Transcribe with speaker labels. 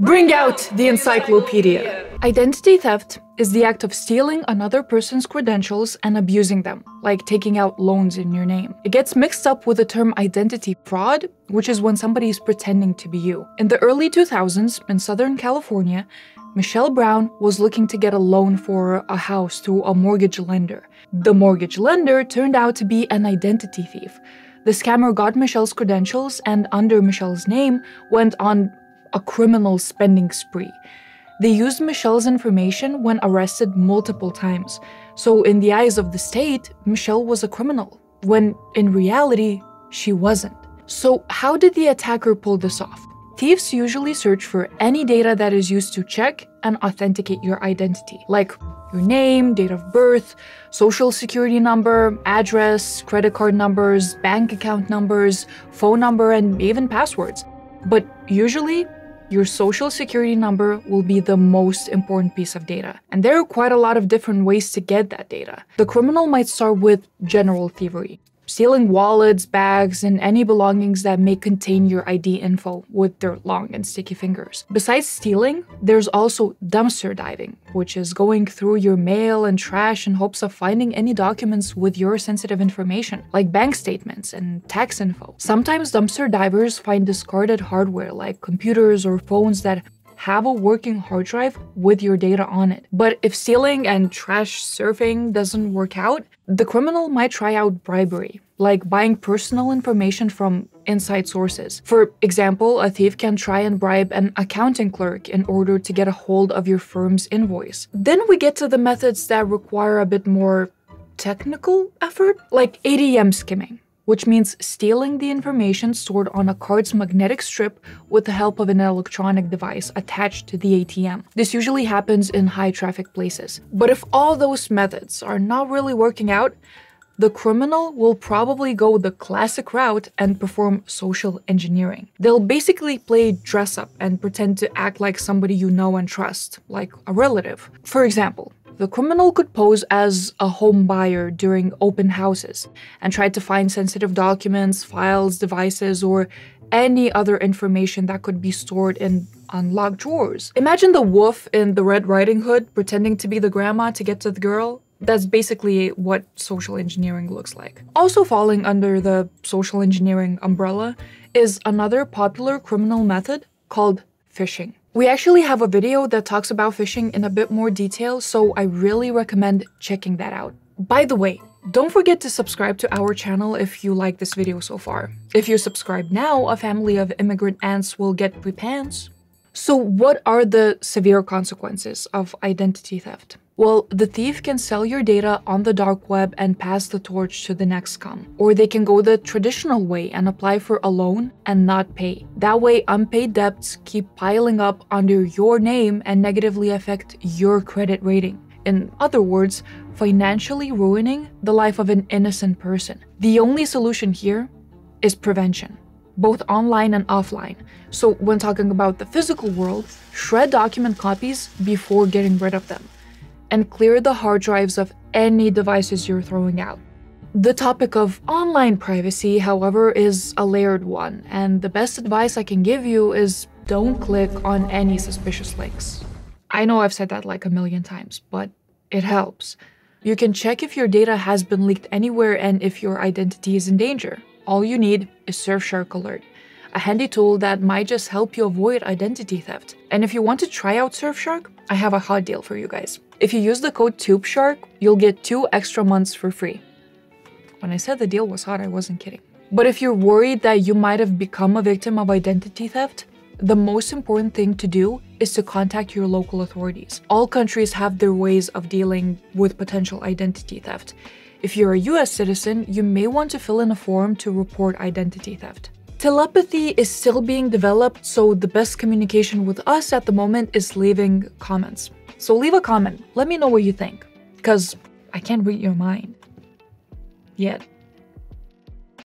Speaker 1: Bring out the encyclopedia! Identity theft is the act of stealing another person's credentials and abusing them, like taking out loans in your name. It gets mixed up with the term identity fraud, which is when somebody is pretending to be you. In the early 2000s, in Southern California, Michelle Brown was looking to get a loan for a house through a mortgage lender. The mortgage lender turned out to be an identity thief. The scammer got Michelle's credentials and, under Michelle's name, went on a criminal spending spree. They used Michelle's information when arrested multiple times. So in the eyes of the state, Michelle was a criminal, when in reality, she wasn't. So how did the attacker pull this off? Thieves usually search for any data that is used to check and authenticate your identity, like your name, date of birth, social security number, address, credit card numbers, bank account numbers, phone number, and even passwords. But usually, your social security number will be the most important piece of data. And there are quite a lot of different ways to get that data. The criminal might start with general thievery, stealing wallets, bags, and any belongings that may contain your ID info with their long and sticky fingers. Besides stealing, there's also dumpster diving, which is going through your mail and trash in hopes of finding any documents with your sensitive information, like bank statements and tax info. Sometimes dumpster divers find discarded hardware like computers or phones that have a working hard drive with your data on it. But if stealing and trash surfing doesn't work out, the criminal might try out bribery, like buying personal information from inside sources. For example, a thief can try and bribe an accounting clerk in order to get a hold of your firm's invoice. Then we get to the methods that require a bit more technical effort, like ATM skimming, which means stealing the information stored on a card's magnetic strip with the help of an electronic device attached to the ATM. This usually happens in high-traffic places. But if all those methods are not really working out, the criminal will probably go the classic route and perform social engineering. They'll basically play dress-up and pretend to act like somebody you know and trust, like a relative. For example, the criminal could pose as a home buyer during open houses and try to find sensitive documents, files, devices, or any other information that could be stored in unlocked drawers. Imagine the wolf in the Red Riding Hood pretending to be the grandma to get to the girl. That's basically what social engineering looks like. Also falling under the social engineering umbrella is another popular criminal method called phishing. We actually have a video that talks about phishing in a bit more detail, so I really recommend checking that out. By the way, don't forget to subscribe to our channel if you like this video so far. If you subscribe now, a family of immigrant ants will get free pants. So what are the severe consequences of identity theft? Well, the thief can sell your data on the dark web and pass the torch to the next scum. Or they can go the traditional way and apply for a loan and not pay. That way, unpaid debts keep piling up under your name and negatively affect your credit rating. In other words, financially ruining the life of an innocent person. The only solution here is prevention, both online and offline. So when talking about the physical world, shred document copies before getting rid of them, and clear the hard drives of any devices you're throwing out. The topic of online privacy, however, is a layered one, and the best advice I can give you is don't click on any suspicious links. I know I've said that like a million times, but it helps. You can check if your data has been leaked anywhere and if your identity is in danger. All you need is Surfshark Alert, a handy tool that might just help you avoid identity theft. And if you want to try out Surfshark, I have a hot deal for you guys. If you use the code TubeShark, you'll get 2 extra months for free. When I said the deal was hot, I wasn't kidding. But if you're worried that you might have become a victim of identity theft, the most important thing to do is to contact your local authorities. All countries have their ways of dealing with potential identity theft. If you're a US citizen, you may want to fill in a form to report identity theft. Telepathy is still being developed, so the best communication with us at the moment is leaving comments. So leave a comment, let me know what you think, because I can't read your mind. Yet.